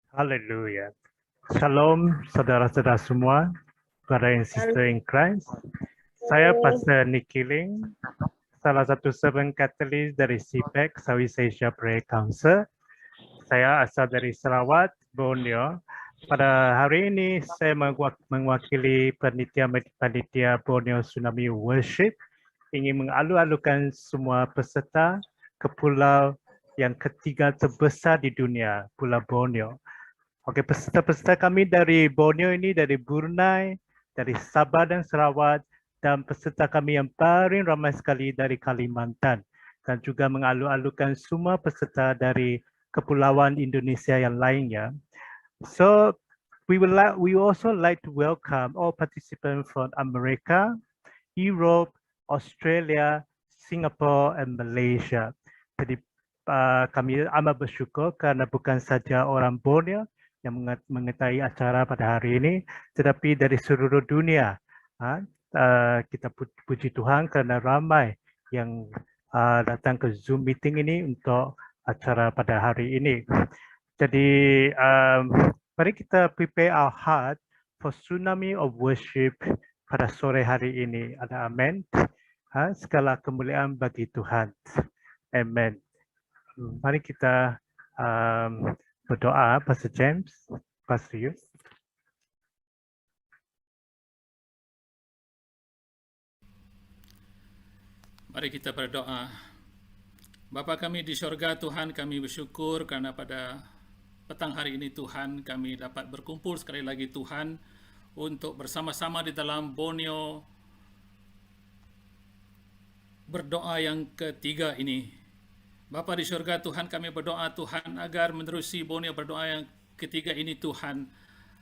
Haleluya. Shalom saudara-saudara semua, brother and sister in Christ. Saya Pastor Nicky Ling, salah satu servant Katolik dari CPAC, Southeast Asia Prayer Council. Saya asal dari Sarawak, Borneo. Pada hari ini saya mewakili panitia Borneo Tsunami Worship, ingin mengalu-alukan semua peserta ke pulau yang ketiga terbesar di dunia, Pulau Borneo. Okey, peserta-peserta kami dari Borneo ini, dari Brunei, dari Sabah dan Sarawak, dan peserta kami yang paling ramai sekali dari Kalimantan, dan juga mengalu-alukan semua peserta dari kepulauan Indonesia yang lainnya. So we also like to welcome all participants from America, Europe, Australia, Singapore, and Malaysia. Jadi kami amat bersyukur kerana bukan saja orang Borneo yang mengetahui acara pada hari ini, tetapi dari seluruh dunia. Kita puji Tuhan kerana ramai yang datang ke Zoom meeting ini untuk acara pada hari ini. Jadi mari kita prepare our heart for tsunami of worship pada sore hari ini. Ada amin. Segala kemuliaan bagi Tuhan. Amen. Mari kita berdoa, Pastor James, Pastor you. Mari kita berdoa. Bapa kami di sorga, Tuhan, kami bersyukur karena pada petang hari ini Tuhan kami dapat berkumpul sekali lagi Tuhan untuk bersama-sama di dalam Borneo berdoa yang ketiga ini. Bapa di surga, Tuhan, kami berdoa Tuhan agar menerusi Borneo berdoa yang ketiga ini Tuhan,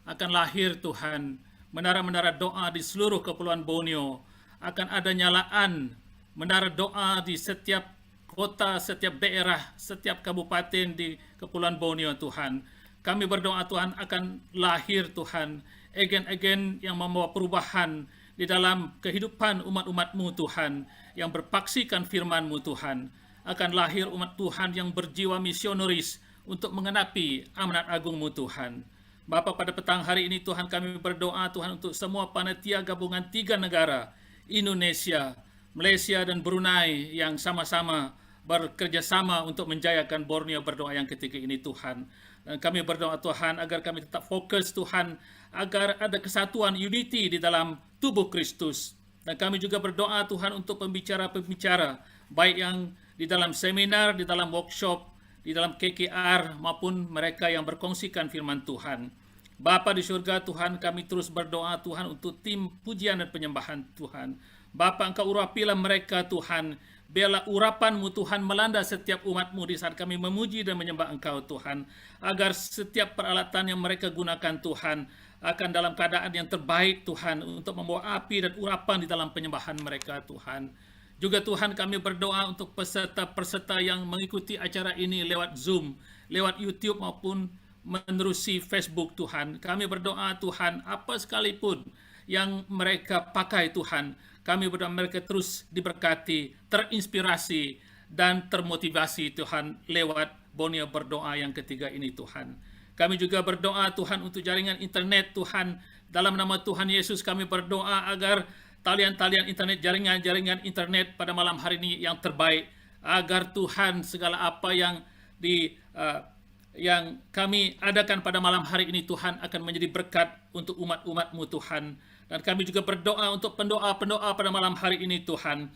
akan lahir Tuhan menara-menara doa di seluruh kepulauan Borneo, akan ada nyalaan menara doa di setiap kota, setiap daerah, setiap kabupaten di kepulauan Borneo Tuhan. Kami berdoa Tuhan akan lahir Tuhan agen-agen yang membawa perubahan di dalam kehidupan umat-umat-Mu Tuhan, yang berpaksikan firman-Mu Tuhan. Akan lahir umat Tuhan yang berjiwa misionaris untuk mengenapi amanat agung-Mu Tuhan. Bapa, pada petang hari ini Tuhan kami berdoa Tuhan untuk semua panitia gabungan 3 negara, Indonesia, Malaysia dan Brunei, yang sama-sama bekerjasama untuk menjayakan Borneo berdoa yang ketiga ini Tuhan. Dan kami berdoa Tuhan agar kami tetap fokus Tuhan, agar ada kesatuan unity di dalam tubuh Kristus. Dan kami juga berdoa Tuhan untuk pembicara-pembicara, baik yang di dalam seminar, di dalam workshop, di dalam KKR, maupun mereka yang berkongsikan firman Tuhan. Bapa di surga Tuhan, kami terus berdoa Tuhan untuk tim pujian dan penyembahan Tuhan. Bapa, Engkau urapilah mereka Tuhan. Biarlah urapan-Mu Tuhan melanda setiap umat-Mu di saat kami memuji dan menyembah Engkau Tuhan. Agar setiap peralatan yang mereka gunakan Tuhan akan dalam keadaan yang terbaik Tuhan, untuk membawa api dan urapan di dalam penyembahan mereka Tuhan. Juga Tuhan kami berdoa untuk peserta-peserta yang mengikuti acara ini lewat Zoom, lewat YouTube maupun menerusi Facebook Tuhan. Kami berdoa Tuhan, apa sekalipun yang mereka pakai Tuhan, kami berdoa mereka terus diberkati, terinspirasi dan termotivasi Tuhan lewat Borneo berdoa yang ketiga ini Tuhan. Kami juga berdoa Tuhan untuk jaringan internet Tuhan. Dalam nama Tuhan Yesus kami berdoa agar talian-talian internet, jaringan-jaringan internet pada malam hari ini yang terbaik, agar Tuhan segala apa yang yang kami adakan pada malam hari ini Tuhan akan menjadi berkat untuk umat-umat-Mu Tuhan. Dan kami juga berdoa untuk pendoa-pendoa pada malam hari ini Tuhan.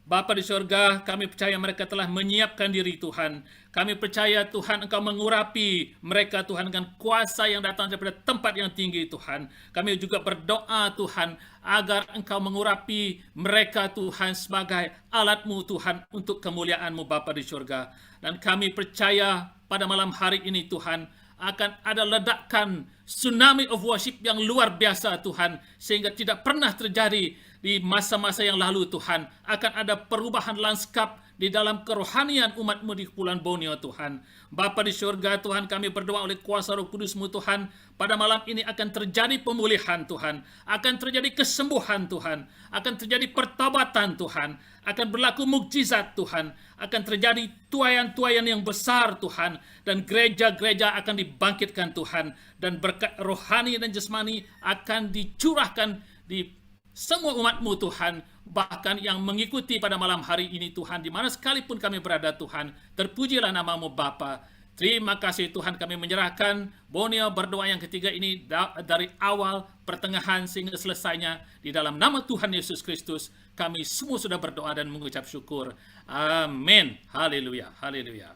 Bapa di surga, kami percaya mereka telah menyiapkan diri Tuhan. Kami percaya Tuhan Engkau mengurapi mereka Tuhan dengan kuasa yang datang daripada tempat yang tinggi Tuhan. Kami juga berdoa Tuhan agar Engkau mengurapi mereka Tuhan sebagai alat-Mu Tuhan untuk kemuliaan-Mu Bapa di surga. Dan kami percaya pada malam hari ini Tuhan akan ada ledakan tsunami of worship yang luar biasa Tuhan, sehingga tidak pernah terjadi di masa-masa yang lalu Tuhan. Akan ada perubahan lanskap di dalam kerohanian umat-Mu di Kepulauan Borneo Tuhan. Bapa di surga Tuhan, kami berdoa oleh kuasa Roh Kudus-Mu Tuhan, pada malam ini akan terjadi pemulihan Tuhan, akan terjadi kesembuhan Tuhan, akan terjadi pertobatan Tuhan, akan berlaku mukjizat Tuhan, akan terjadi tuaian-tuaian yang besar Tuhan, dan gereja-gereja akan dibangkitkan Tuhan, dan berkat rohani dan jasmani akan dicurahkan di semua umat-Mu Tuhan, bahkan yang mengikuti pada malam hari ini Tuhan, di mana sekalipun kami berada Tuhan, terpujilah nama-Mu Bapa. Terima kasih Tuhan, kami menyerahkan Borneo berdoa yang ketiga ini dari awal, pertengahan, sehingga selesainya. Di dalam nama Tuhan Yesus Kristus, kami semua sudah berdoa dan mengucap syukur. Amin. Haleluya. Haleluya.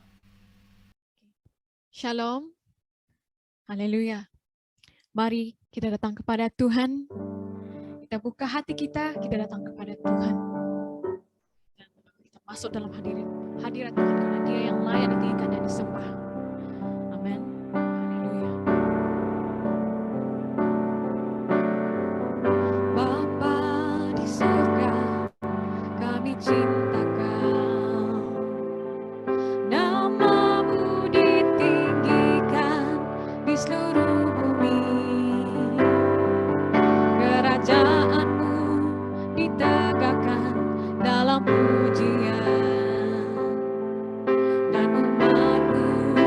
Shalom. Haleluya. Mari kita datang kepada Tuhan. Kita buka hati kita datang kepada Tuhan. Dan kita masuk dalam hadirat Tuhan, karena Dia yang layak ditinggikan dan disembah. Amin. Haleluya. Bapa di surga, kami cinta Kau. Nama-Mu ditinggikan di seluruh bumi. Kerajaan-Mu ditegakkan dalam pujian, dan umat-Mu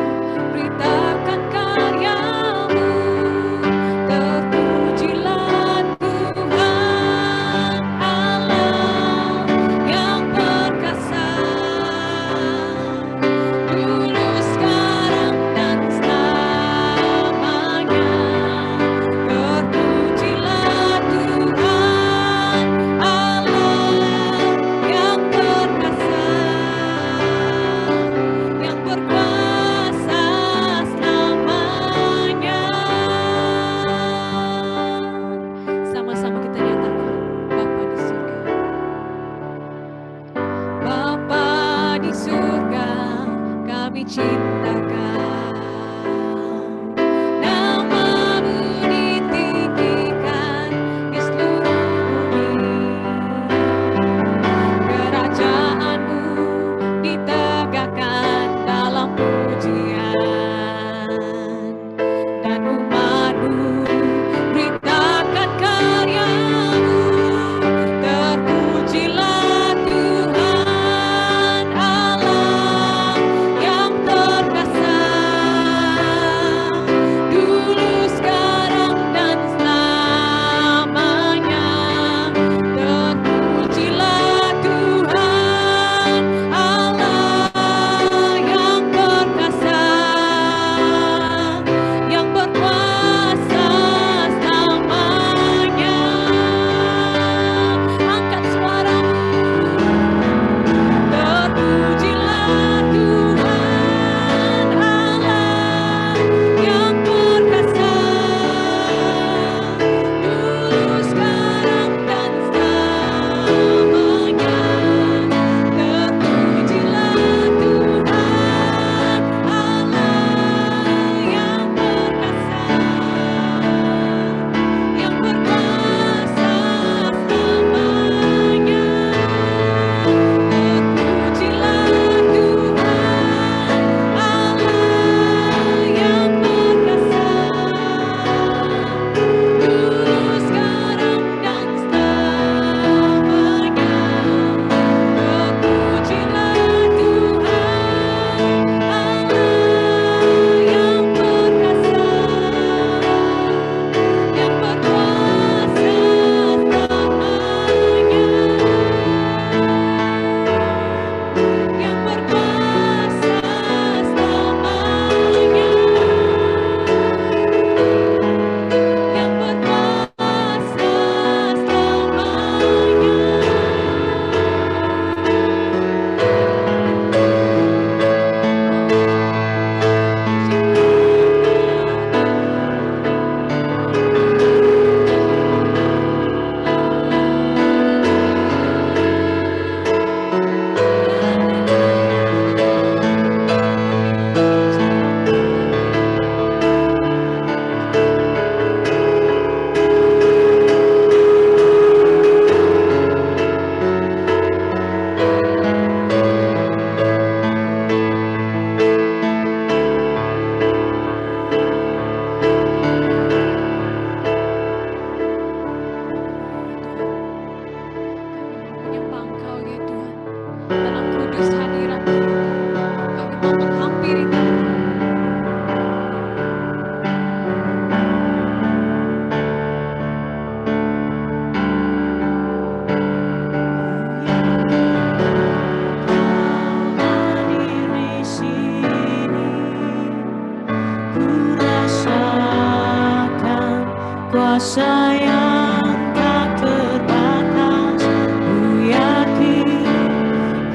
kuasa yang tak terbatas. Ku yakin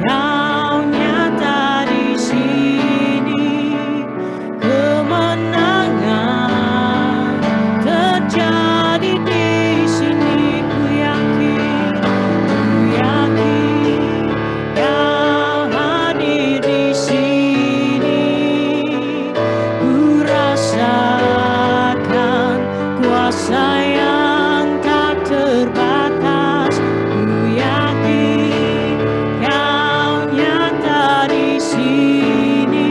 Kau nyata di sini, kemenangan terjadi di sini. Ku yakin Kau hadir di sini. Ku rasakan kuasa yang tak terbatas. Ku yakin Kau nyata di sini,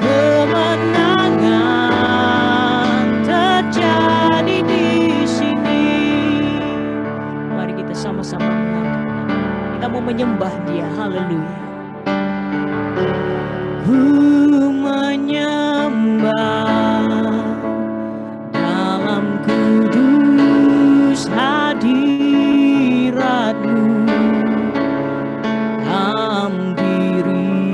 kemenangan terjadi di sini. Mari kita sama-sama mengangkat nama. Kita mau menyembah Dia. Haleluya. Ku menyembah dalam kudus hadirat-Mu, hampiri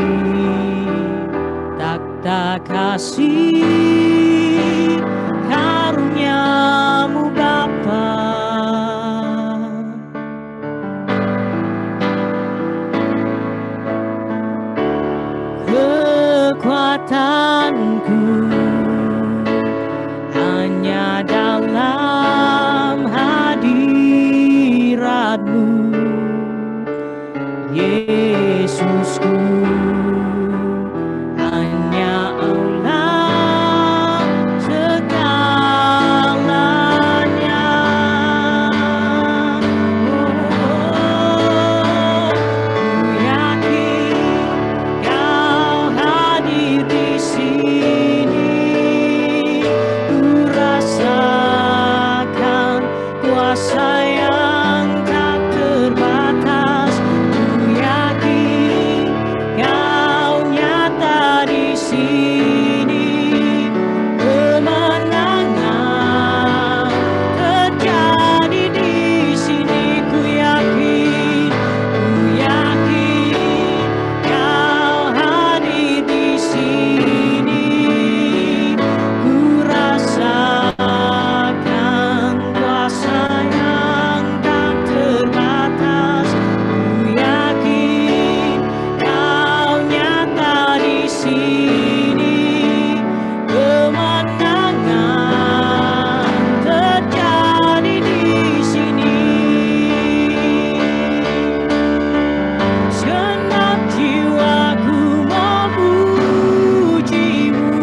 takhta kasih karunia-Mu Bapa. Kekuatanku hanya dalam hadirat-Mu, Yesusku. Hanya Engkau segalanya. Ku yakin Kau hadir di sini. Ku rasakan kuasa yang tak terbatas. Ku yakin Kau nyata di sini, kemenangan terjadi di sini. Ku yakin Kau hadir di sini. Ku rasakan kuasa yang tak terbatas. Ku yakin Kau nyata di sini, kemenangan terjadi di sini. Segenap jiwaku memuji-Mu,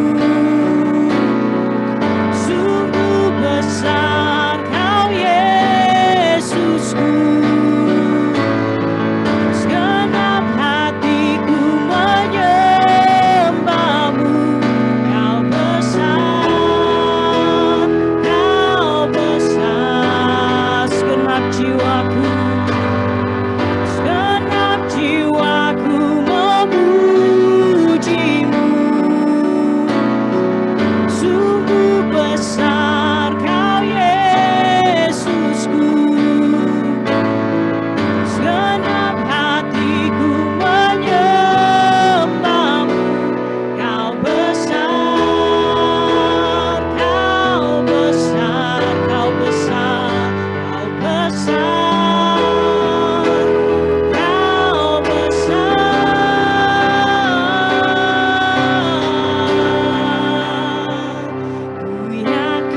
sungguh besar Kau Yesusku. Segenap hatiku menyembah-Mu, Kau besar, Kau besar. Segenap jiwaku memuji-Mu, sungguh besar Kau Yesusku. Segenap hatiku menyembah-Mu, Kau besar, Kau besar, Kau besar, Kau besar, Kau besar. Ku yakin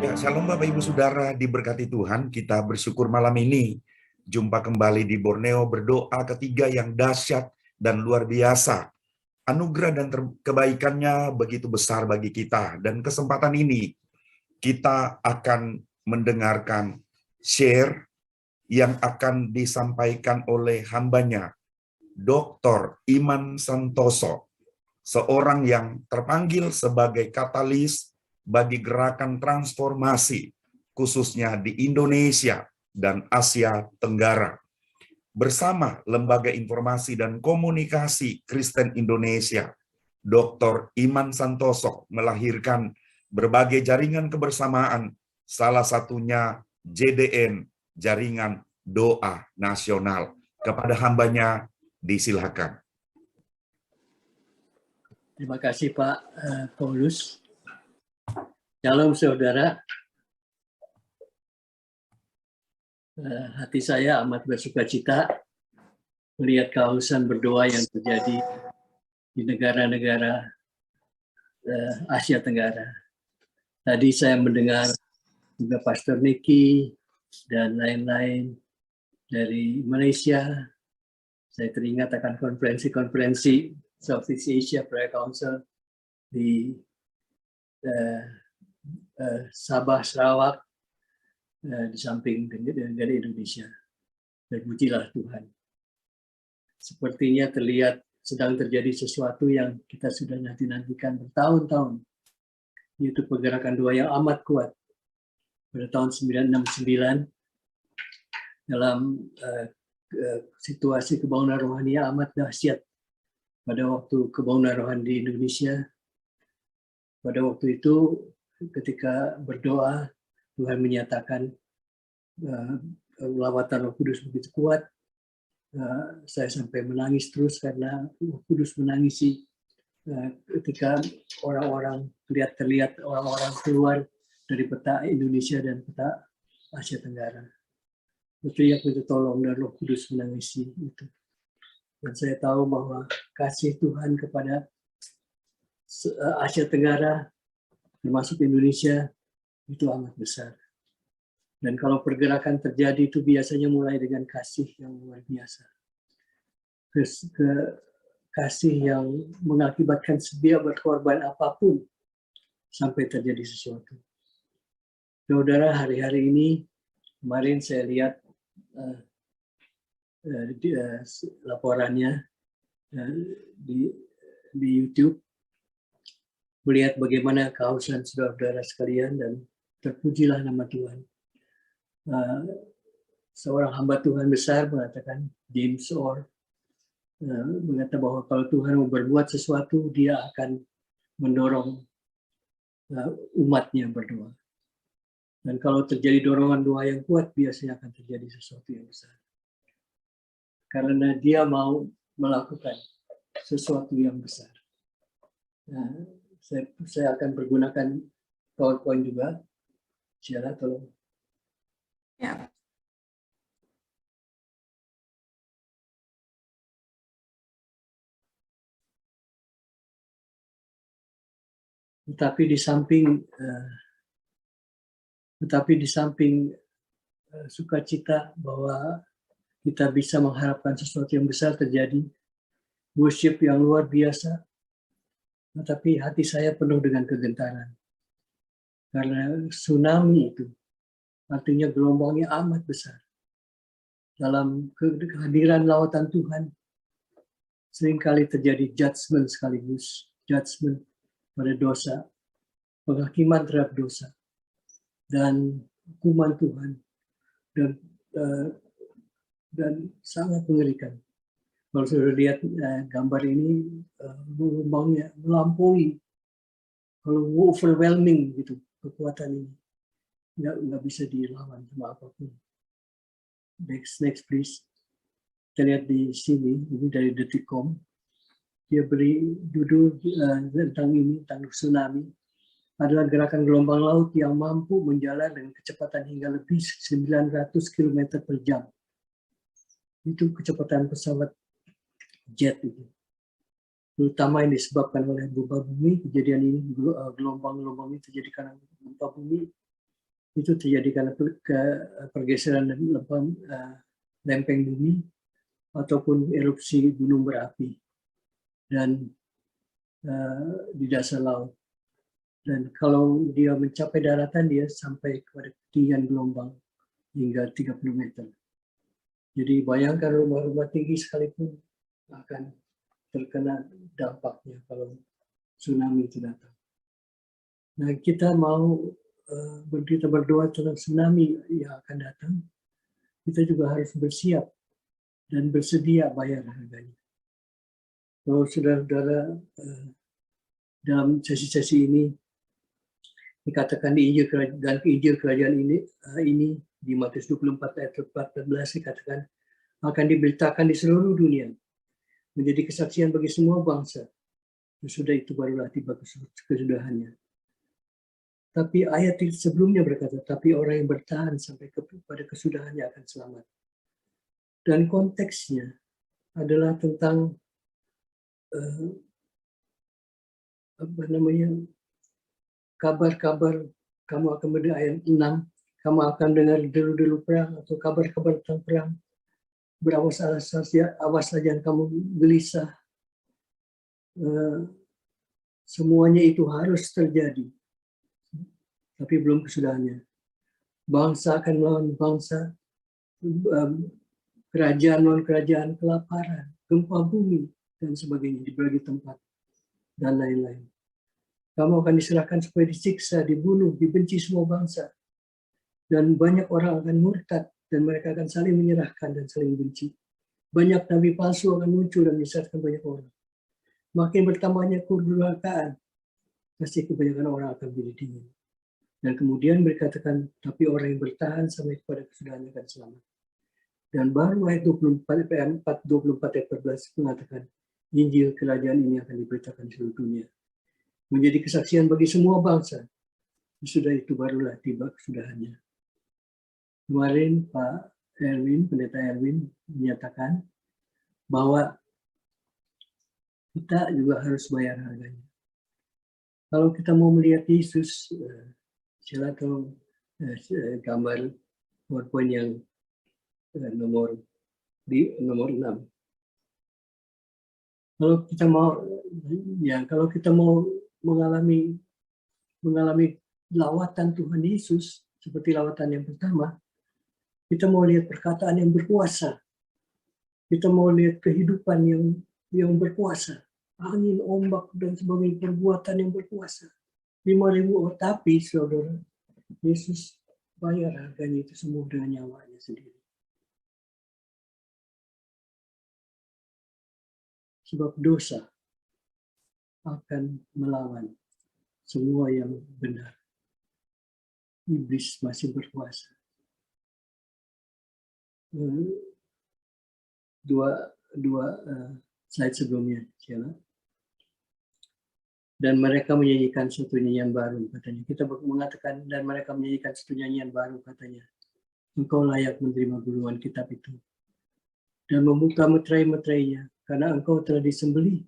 Ya, shalom Bapak Ibu Saudara, diberkati Tuhan. Kita bersyukur malam ini jumpa kembali di Borneo, berdoa ketiga yang dahsyat dan luar biasa. Anugerah dan kebaikannya begitu besar bagi kita. Dan kesempatan ini kita akan mendengarkan share yang akan disampaikan oleh hambanya, Dr. Iman Santoso, seorang yang terpanggil sebagai katalis bagi gerakan transformasi, khususnya di Indonesia dan Asia Tenggara. Bersama Lembaga Informasi dan Komunikasi Kristen Indonesia, Dr. Iman Santoso melahirkan berbagai jaringan kebersamaan, salah satunya JDN, Jaringan Doa Nasional. Kepada hambanya, disilakan. Terima kasih Pak Paulus. Shalom saudara. Hati saya amat bersukacita melihat kehausan berdoa yang terjadi di negara-negara Asia Tenggara. Tadi saya mendengar juga Pastor Niki dan lain-lain dari Malaysia. Saya teringat akan konferensi-konferensi Southeast Asia Prayer Council di Sabah, Sarawak, di samping dari Indonesia. Terpujilah Tuhan. Sepertinya terlihat sedang terjadi sesuatu yang kita sudah nanti-nantikan bertahun-tahun, yaitu pergerakan doa yang amat kuat. Pada tahun 1969, dalam situasi kebangunan rohani yang amat dahsyat, pada waktu kebangunan rohani di Indonesia, pada waktu itu ketika berdoa, Tuhan menyatakan lawatan Roh Kudus begitu kuat. Saya sampai menangis terus karena Roh Kudus menangisi ketika orang-orang terlihat orang-orang keluar dari peta Indonesia dan peta Asia Tenggara. Berteriak minta tolong dan Roh Kudus menangisi itu. Dan saya tahu bahwa kasih Tuhan kepada Asia Tenggara, termasuk Indonesia, itu amat besar. Dan kalau pergerakan terjadi itu biasanya mulai dengan kasih yang luar biasa. Kasih yang mengakibatkan sedia berkorban apapun sampai terjadi sesuatu. Saudara, hari-hari ini, kemarin saya lihat laporannya di YouTube, melihat bagaimana kehausan saudara-saudara sekalian, dan terpujilah nama Tuhan. Seorang hamba Tuhan besar mengatakan, James Orr, mengatakan bahwa kalau Tuhan mau berbuat sesuatu, dia akan mendorong umatnya berdoa. Dan kalau terjadi dorongan doa yang kuat, biasanya akan terjadi sesuatu yang besar. Karena dia mau melakukan sesuatu yang besar. Saya akan pergunakan PowerPoint juga. Siapa tolong. Ya. Tetapi di samping sukacita bahwa kita bisa mengharapkan sesuatu yang besar terjadi, worship yang luar biasa, tetapi hati saya penuh dengan kegentaran. Karena tsunami itu artinya gelombangnya amat besar. Dalam kehadiran lawatan Tuhan, seringkali terjadi judgment sekaligus. Judgment pada dosa, penghakiman terhadap dosa, dan hukuman Tuhan. Dan sangat mengerikan. Kalau sudah lihat gambar ini, gelombangnya melampaui, kalau overwhelming gitu, kekuatan ini nggak bisa dilawan sama apapun. Next please. Kita lihat di sini, ini dari Detikcom. Dia beri judul tentang tsunami. Adalah gerakan gelombang laut yang mampu menjalar dengan kecepatan hingga lebih 900 km per jam. Itu kecepatan pesawat jet itu. Terutama yang disebabkan oleh gempa bumi. Kejadian ini, gelombang-gelombang ini terjadi karena gempa bumi. itu terjadi karena pergeseran lempeng bumi ataupun erupsi gunung berapi dan di dasar laut. Dan kalau dia mencapai daratan, dia sampai kepada ketinggian gelombang hingga 30 meter. Jadi bayangkan rumah-rumah tinggi sekalipun akan terkena dampaknya kalau tsunami itu datang. Nah, kita mau kita berdoa tentang tsunami yang akan datang, kita juga harus bersiap dan bersedia bayar harganya. Kalau saudara-saudara dalam sesi-sesi ini dikatakan di Injil kerajaan ini di Matius 24 ayat 14 dikatakan akan diberitakan di seluruh dunia menjadi kesaksian bagi semua bangsa. Sesudah itu barulah tiba kesudahannya. Tapi ayat sebelumnya berkata, tapi orang yang bertahan sampai kepada kesudahannya akan selamat. Dan konteksnya adalah tentang kabar-kabar kamu akan mendengar ayat 6, kamu akan dengar deru-deru perang atau kabar-kabar tentang perang. Berawas saja kamu gelisah. Semuanya itu harus terjadi. Tapi belum kesudahannya. Bangsa akan melawan bangsa, kerajaan melawan kerajaan, kelaparan, gempa bumi, dan sebagainya di berbagai tempat, dan lain-lain. Kamu akan diserahkan supaya disiksa, dibunuh, dibenci semua bangsa. Dan banyak orang akan murtad, dan mereka akan saling menyerahkan dan saling benci. Banyak nabi palsu akan muncul dan menyesatkan banyak orang. Makin bertambahnya kedurhakaan, pasti kebanyakan orang akan menjadi dingin. Dan kemudian berkatakan, tapi orang yang bertahan sampai kepada kesudahannya akan selamat. Dan baru ayat 24 ayat 14 mengatakan, Injil kerajaan ini akan diberitakan di seluruh dunia. Menjadi kesaksian bagi semua bangsa. Sudah itu barulah tiba kesudahannya. Kemarin Pak Erwin, Pendeta Erwin menyatakan bahwa kita juga harus bayar harganya. Kalau kita mau melihat Yesus, silakan gambar PowerPoint yang nomor 6. Kalau kita mau mengalami lawatan Tuhan Yesus seperti lawatan yang pertama, kita mau lihat perkataan yang berkuasa, kita mau lihat kehidupan yang berkuasa, angin, ombak dan sebagainya, perbuatan yang berkuasa. 5.000 tapi saudara, Yesus bayar harganya itu semua dengan nyawanya sendiri. Sebab dosa akan melawan semua yang benar. Iblis masih berkuasa. Dua slide sebelumnya, Sheila. Dan mereka menyanyikan suatu nyanyian baru, katanya. Kita mengatakan, dan mereka menyanyikan suatu nyanyian baru, katanya. Engkau layak menerima gulungan kitab itu. Dan membuka meterai-meterainya, karena engkau telah disembelih,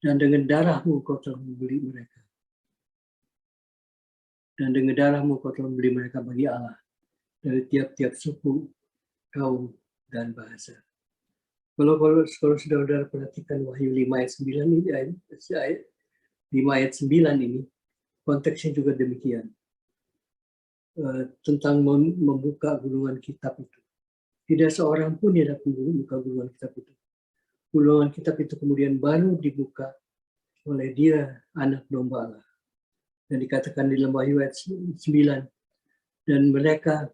dan dengan darahmu engkau telah membeli mereka. Dan dengan darahmu engkau telah membeli mereka bagi Allah, dari tiap-tiap suku, kaum, dan bahasa. Kalau saudara perhatikan Wahyu 5 ayat 9 ini, ayat 5 ayat 9 ini, konteksnya juga demikian. Tentang membuka gulungan kitab itu. Tidak seorang pun yang dapat membuka gulungan kitab itu. Gulungan kitab itu kemudian baru dibuka oleh Dia, anak domba Allah. Dan dikatakan di dalam Wahyu ayat 9, dan mereka,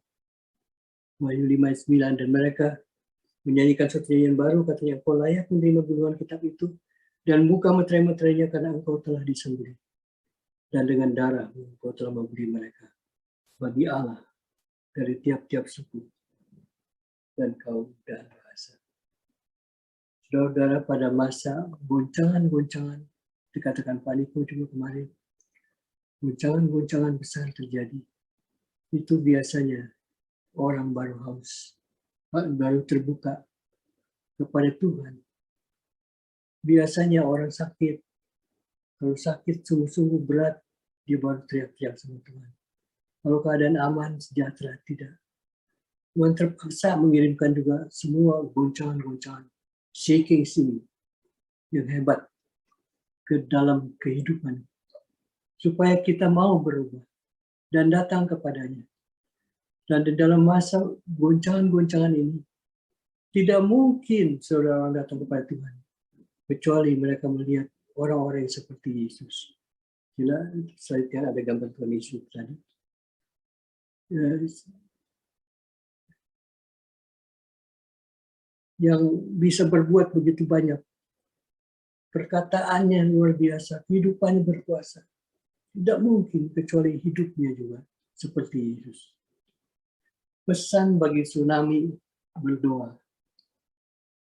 Wahyu 5 ayat 9, dan mereka menyanyikan suatu nyanyian baru, katanya, engkau layak menerima gulungan kitab itu, dan buka meterai-meterainya karena engkau telah disembelih. Dan dengan darah engkau telah membeli mereka bagi Allah dari tiap-tiap suku dan kaum dan bahasa. Saudara, pada masa goncangan-goncangan, dikatakan Pak Niko juga kemarin, goncangan-goncangan besar terjadi. Itu biasanya orang baru haus, baru terbuka kepada Tuhan. Biasanya orang sakit, kalau sakit sungguh-sungguh berat, dia baru teriak-teriak sama Tuhan. Kalau keadaan aman, sejahtera, tidak. Tuhan terpaksa mengirimkan juga semua goncangan-goncangan, shaking sini yang hebat ke dalam kehidupan, supaya kita mau berubah dan datang kepadanya. Dan di dalam masa goncangan-goncangan ini, tidak mungkin saudara orang datang kepada Tuhan, kecuali mereka melihat orang-orang yang seperti Yesus. Gila, saya ada gambar Tuhan Yesus tadi. Yang bisa berbuat begitu banyak. Perkataannya luar biasa, kehidupannya berkuasa. Tidak mungkin kecuali hidupnya juga seperti Yesus. Pesan bagi tsunami berdoa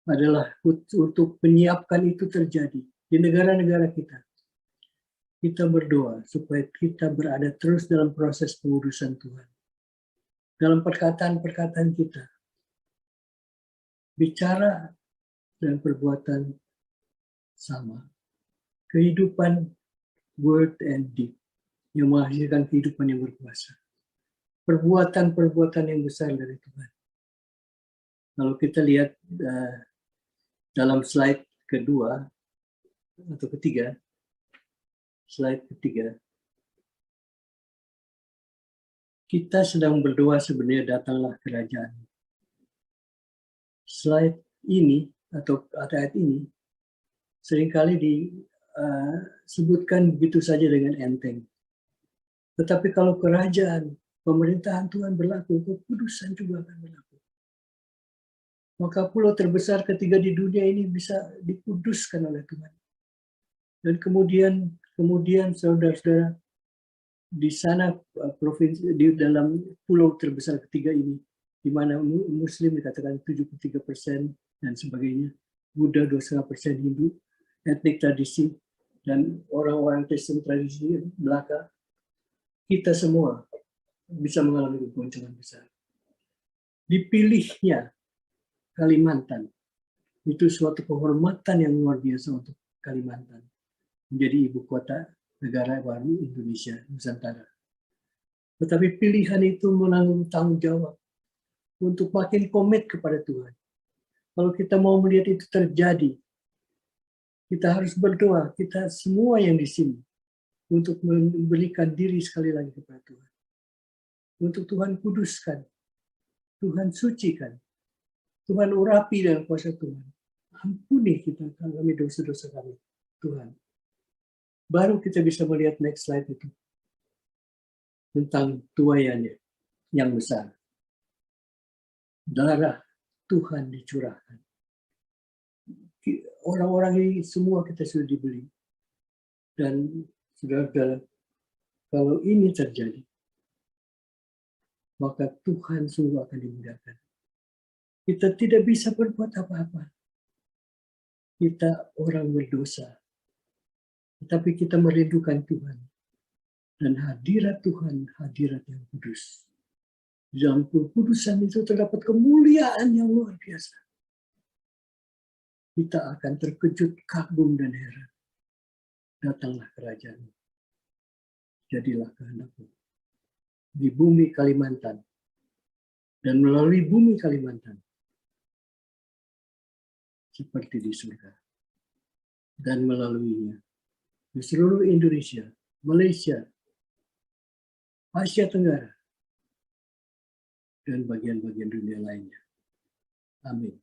adalah untuk menyiapkan itu terjadi di negara-negara kita. Kita berdoa supaya kita berada terus dalam proses pengurusan Tuhan. Dalam perkataan-perkataan kita, bicara dan perbuatan sama. Kehidupan word and deed yang menghasilkan kehidupan yang berkuasa. Perbuatan-perbuatan yang besar dari Tuhan. Kalau kita lihat dalam slide kedua atau ketiga, slide ketiga, kita sedang berdoa sebenarnya datanglah kerajaan. Slide ini atau ayat ini seringkali disebutkan begitu saja dengan enteng. Tetapi kalau kerajaan, pemerintahan Tuhan berlaku, kekudusan juga akan berlaku. Maka pulau terbesar ketiga di dunia ini bisa dikuduskan oleh Tuhan. Dan kemudian saudara-saudara, di sana provinsi di dalam pulau terbesar ketiga ini, di mana Muslim dikatakan 73% dan sebagainya, Buddha 2,5%, Hindu, etnik tradisi, dan orang-orang Kristen tradisi belaka, kita semua bisa mengalami goncangan besar. Dipilihnya Kalimantan, itu suatu kehormatan yang luar biasa untuk Kalimantan, menjadi ibu kota negara baru Indonesia, Nusantara. Tetapi pilihan itu menanggung tanggung jawab untuk makin komit kepada Tuhan. Kalau kita mau melihat itu terjadi, kita harus berdoa, kita semua yang di sini, untuk memberikan diri sekali lagi kepada Tuhan. Untuk Tuhan kuduskan, Tuhan sucikan, Tuhan urapi dengan kuasa Tuhan. Ampuni kita kami dosa-dosa kami, Tuhan. Baru kita bisa melihat next slide itu. Tentang tuaiannya yang besar. Darah Tuhan dicurahkan. Orang-orang ini semua kita sudah dibeli. Dan saudara-saudara, kalau ini terjadi, maka Tuhan sungguh akan dimudahkan. Kita tidak bisa berbuat apa-apa. Kita orang berdosa. Tetapi kita merindukan Tuhan. Dan hadirat Tuhan, hadirat yang kudus. Di dalam kekudusan itu terdapat kemuliaan yang luar biasa. Kita akan terkejut, kagum, dan heran. Datanglah kerajaan. Jadilah kehendak-Mu. Di bumi Kalimantan. Dan melalui bumi Kalimantan. Seperti di surga. Dan melaluinya. Di seluruh Indonesia, Malaysia, Asia Tenggara, dan bagian-bagian dunia lainnya. Amin.